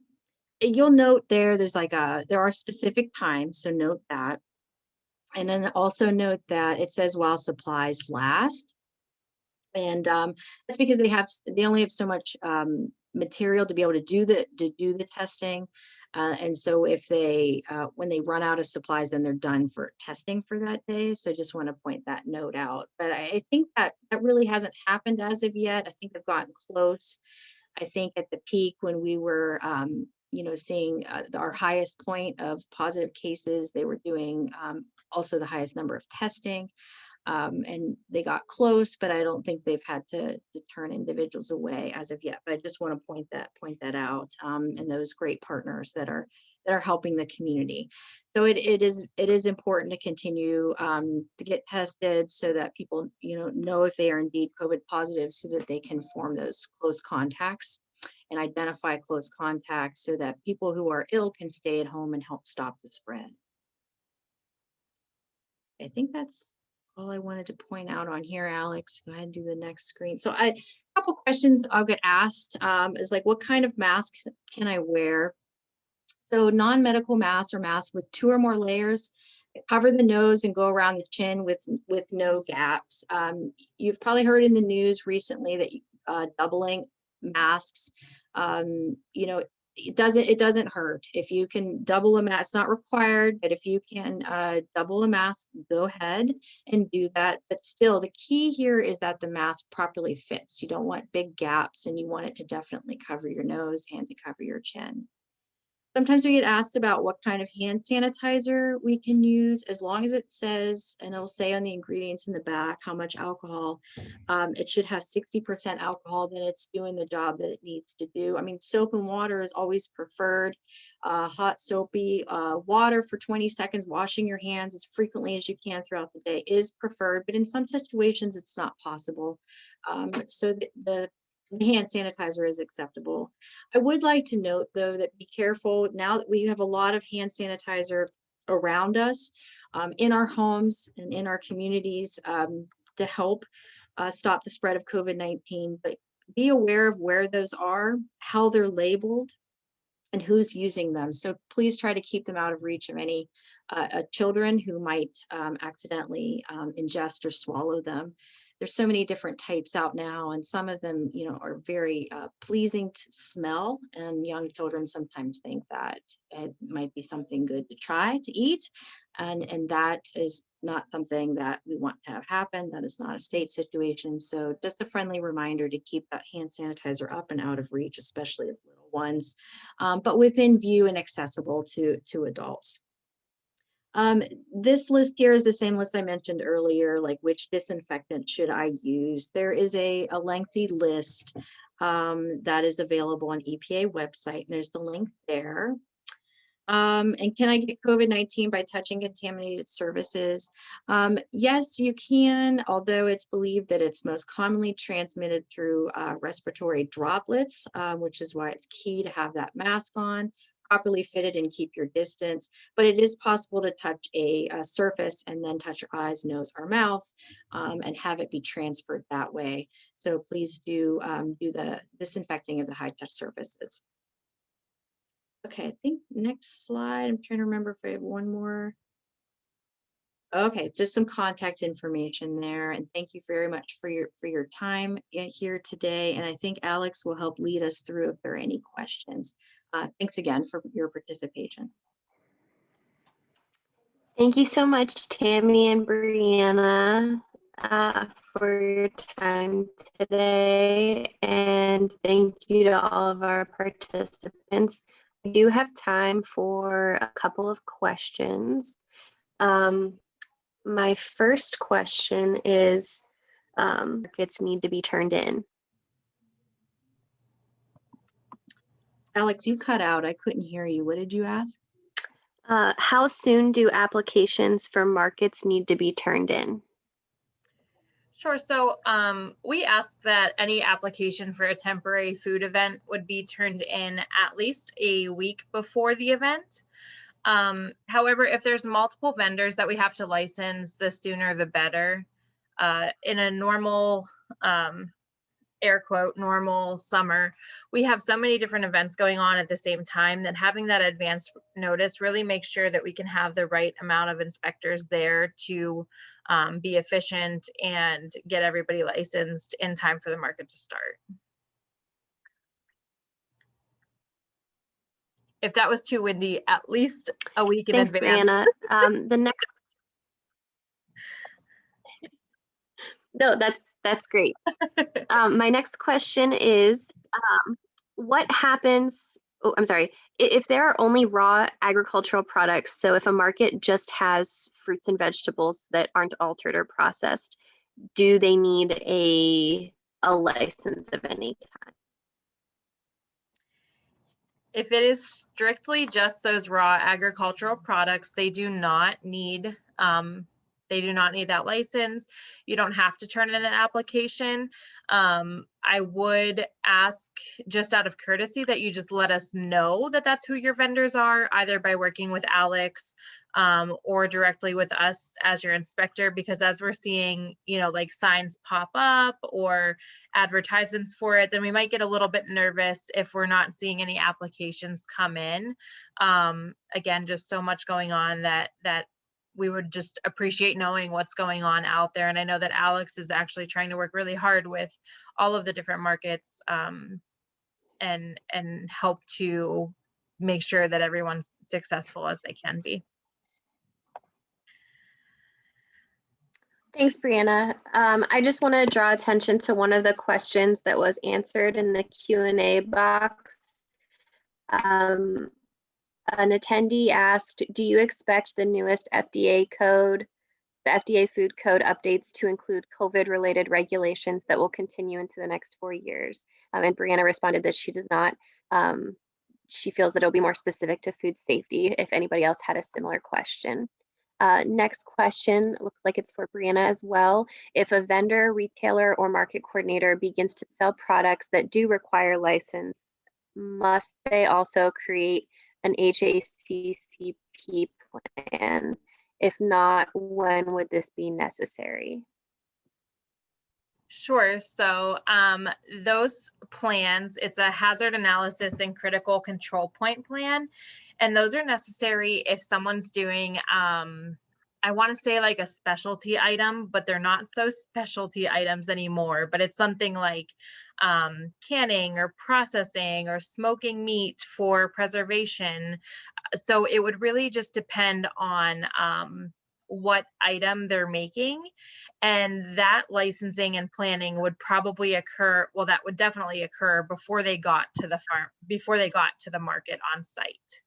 Speaker 2: You'll note there's there are specific times, so note that. And then also note that it says while supplies last. And that's because they only have so much material to be able to do the testing. And so if when they run out of supplies, then they're done for testing for that day. So I just want to point that note out. But I think that really hasn't happened as of yet. I think they've gotten close. I think at the peak when we were seeing our highest point of positive cases, they were doing also the highest number of testing. And they got close, but I don't think they've had to turn individuals away as of yet. But I just want to point that out, and those great partners that are helping the community. So it is important to continue to get tested so that people know if they are indeed COVID positive, so that they can form those close contacts and identify close contacts so that people who are ill can stay at home and help stop the spread. I think that's all I wanted to point out on here, Alex. Go ahead and do the next screen. So a couple questions I'll get asked is like, what kind of mask can I wear? So non-medical masks or masks with 2 or more layers that cover the nose and go around the chin with no gaps. You've probably heard in the news recently that doubling masks, you know, it doesn't hurt if you can double a mask. It's not required, but if you can double a mask, go ahead and do that. But still, the key here is that the mask properly fits. You don't want big gaps, and you want it to definitely cover your nose and to cover your chin. Sometimes we get asked about what kind of hand sanitizer we can use, as long as it says, and it'll say on the ingredients in the back how much alcohol. It should have 60% alcohol, then it's doing the job that it needs to do. I mean, soap and water is always preferred. Hot soapy water for 20 seconds, washing your hands as frequently as you can throughout the day is preferred, but in some situations it's not possible. So the hand sanitizer is acceptable. I would like to note, though, that be careful now that we have a lot of hand sanitizer around us, in our homes and in our communities, to help stop the spread of COVID-19. But be aware of where those are, how they're labeled, and who's using them. So please try to keep them out of reach of any children who might accidentally ingest or swallow them. There's so many different types out now, and some of them, are very pleasing to smell, and young children sometimes think that it might be something good to try to eat, and that is not something that we want to have happen. That is not a safe situation. So just a friendly reminder to keep that hand sanitizer up and out of reach, especially of little ones, but within view and accessible to adults. This list here is the same list I mentioned earlier, like which disinfectant should I use? There is a lengthy list that is available on EPA website, and there's the link there. And can I get COVID-19 by touching contaminated surfaces? Yes, you can, although it's believed that it's most commonly transmitted through respiratory droplets, which is why it's key to have that mask on, properly fitted, and keep your distance. But it is possible to touch a surface and then touch your eyes, nose, or mouth, and have it be transferred that way. So please do do the disinfecting of the high touch surfaces. Okay, I think next slide. I'm trying to remember if I have one more. Okay, it's just some contact information there. And thank you very much for your time here today. And I think Alex will help lead us through if there are any questions. Thanks again for your participation.
Speaker 3: Thank you so much, Tammy and Breanna, for your time today. And thank you to all of our participants. We do have time for a couple of questions. My first question is, markets need to be turned in.
Speaker 2: Alex, you cut out. I couldn't hear you. What did you ask?
Speaker 3: How soon do applications for markets need to be turned in?
Speaker 1: Sure. So we ask that any application for a temporary food event would be turned in at least a week before the event. However, if there's multiple vendors that we have to license, the sooner the better. In a normal, air quote, normal summer, we have so many different events going on at the same time that having that advance notice really makes sure that we can have the right amount of inspectors there to be efficient and get everybody licensed in time for the market to start. If that was too windy, at least a week in advance.
Speaker 3: Breanna. The next. No, that's great. My next question is, what happens? Oh, I'm sorry. If there are only raw agricultural products, so if a market just has fruits and vegetables that aren't altered or processed, do they need a license of any kind?
Speaker 1: If it is strictly just those raw agricultural products, they do not need they do not need that license. You don't have to turn in an application. I would ask, just out of courtesy, that you just let us know that that's who your vendors are, either by working with Alex or directly with us as your inspector, because as we're seeing, like signs pop up or advertisements for it, then we might get a little bit nervous if we're not seeing any applications come in. Again, just so much going on that we would just appreciate knowing what's going on out there. And I know that Alex is actually trying to work really hard with all of the different markets and help to make sure that everyone's successful as they can be.
Speaker 3: Thanks, Breanna. I just want to draw attention to one of the questions that was answered in the Q&A box. An attendee asked, do you expect the newest FDA code, the FDA food code updates to include COVID-related regulations that will continue into the next 4 years? And Breanna responded that she does not. She feels that it'll be more specific to food safety if anybody else had a similar question. Next question, looks like it's for Breanna as well. If a vendor, retailer, or market coordinator begins to sell products that do require license, must they also create an HACCP plan? If not, when would this be necessary?
Speaker 1: Sure. So those plans, it's a hazard analysis and critical control point plan. And those are necessary if someone's doing, I want to say like a specialty item, but they're not so specialty items anymore. But it's something like canning or processing or smoking meat for preservation. So it would really just depend on what item they're making, and that licensing and planning would probably occur, well, that would definitely occur before they got to the farm, before they got to the market on site.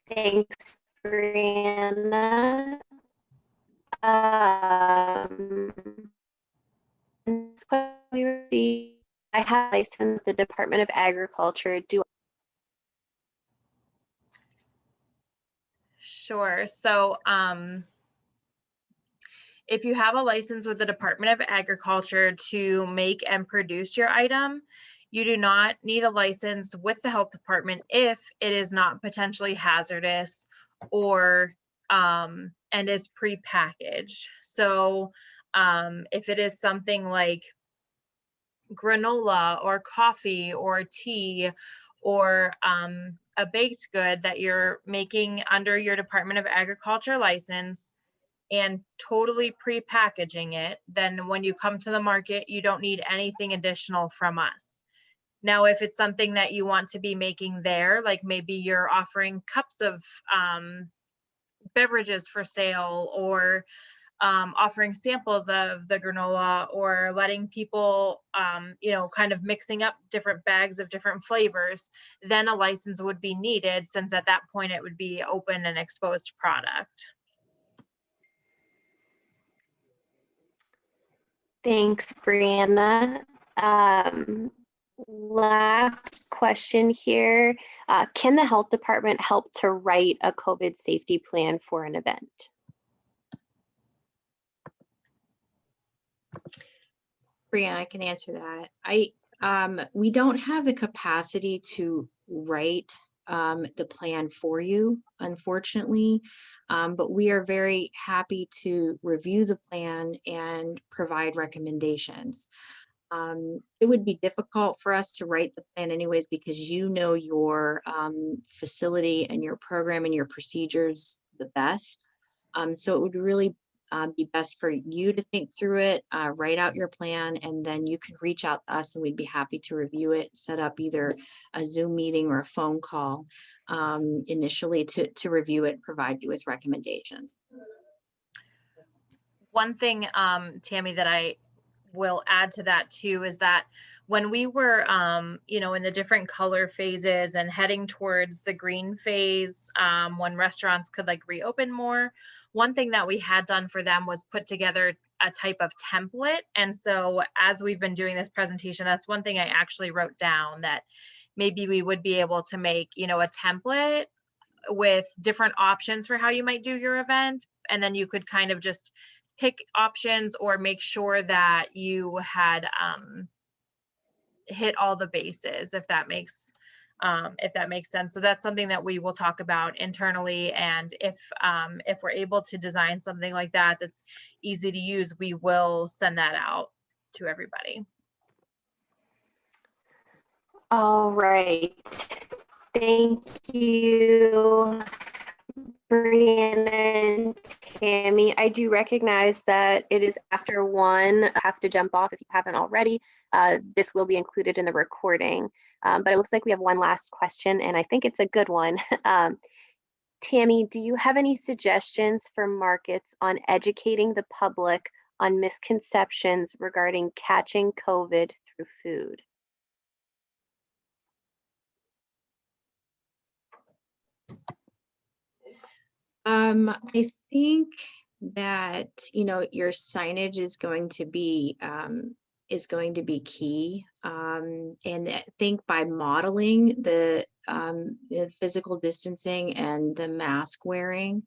Speaker 3: Thanks, Breanna. This question we received, I have a license with the Department of Agriculture.
Speaker 1: Sure. So if you have a license with the Department of Agriculture to make and produce your item, you do not need a license with the health department if it is not potentially hazardous or and is prepackaged. So if it is something like granola or coffee or tea or a baked good that you're making under your Department of Agriculture license and totally pre-packaging it, then when you come to the market, you don't need anything additional from us. Now, if it's something that you want to be making there, like maybe you're offering cups of beverages for sale, or offering samples of the granola, or letting people, kind of mixing up different bags of different flavors, then a license would be needed, since at that point it would be open and exposed product.
Speaker 3: Thanks, Breanna. Last question here. Can the health department help to write a COVID safety plan for an event?
Speaker 2: Breanna, I can answer that. We don't have the capacity to write the plan for you, unfortunately, but we are very happy to review the plan and provide recommendations. It would be difficult for us to write the plan anyways, because you know your facility and your program and your procedures the best. So it would really be best for you to think through it, write out your plan, and then you can reach out to us and we'd be happy to review it, set up either a Zoom meeting or a phone call initially to review it, provide you with recommendations.
Speaker 1: One thing, Tammy, that I will add to that too, is that when we were, in the different color phases and heading towards the green phase, when restaurants could like reopen more, one thing that we had done for them was put together a type of template. And so as we've been doing this presentation, that's one thing I actually wrote down, that maybe we would be able to make, a template with different options for how you might do your event. And then you could kind of just pick options or make sure that you had hit all the bases, if that makes sense. So that's something that we will talk about internally. And if we're able to design something like that that's easy to use, we will send that out to everybody.
Speaker 3: All right. Thank you, Breanna and Tammy. I do recognize that it is after 1. I have to jump off if you haven't already. This will be included in the recording, but it looks like we have one last question, and I think it's a good one. Tammy, do you have any suggestions for markets on educating the public on misconceptions regarding catching COVID through food?
Speaker 2: I think that, your signage is going to be key. And I think by modeling the physical distancing and the mask wearing,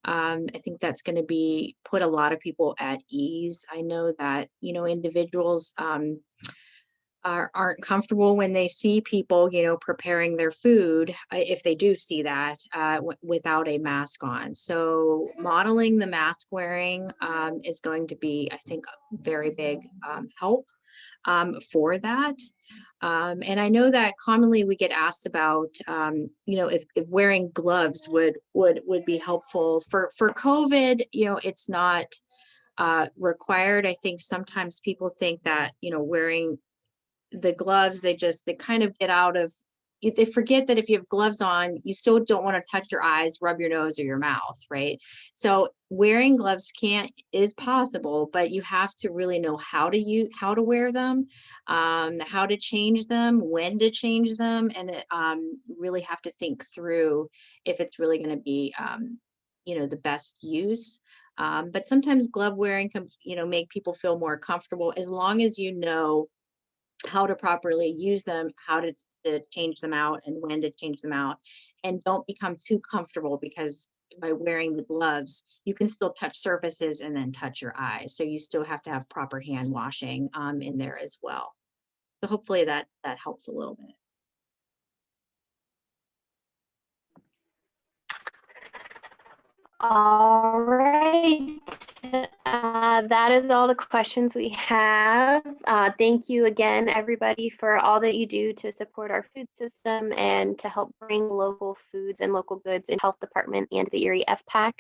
Speaker 2: I think that's going to put a lot of people at ease. I know that, individuals aren't comfortable when they see people, preparing their food, if they do see that, without a mask on. So modeling the mask wearing is going to be, I think, a very big help for that. And I know that commonly we get asked about, if wearing gloves would be helpful for COVID. It's not required. I think sometimes people think that, wearing the gloves, they kind of get out of, they forget that if you have gloves on, you still don't want to touch your eyes, rub your nose or your mouth, right? So wearing gloves is possible, but you have to really know how to wear them, how to change them, when to change them, and really have to think through if it's really going to be the best use. But sometimes glove wearing can make people feel more comfortable, as long as you know how to properly use them, how to change them out, and when to change them out. And don't become too comfortable, because by wearing the gloves, you can still touch surfaces and then touch your eyes. So you still have to have proper hand washing in there as well. So hopefully that helps a little bit.
Speaker 3: All right. That is all the questions we have. Thank you again, everybody, for all that you do to support our food system and to help bring local foods and local goods in Health Department and the Erie FPAC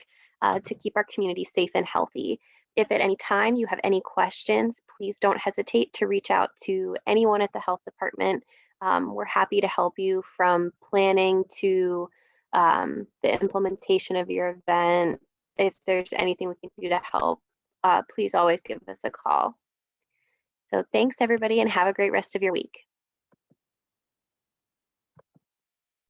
Speaker 3: to keep our community safe and healthy. If at any time you have any questions, please don't hesitate to reach out to anyone at the Health Department. We're happy to help you from planning to the implementation of your event. If there's anything we can do to help, please always give us a call. So thanks, everybody, and have a great rest of your week.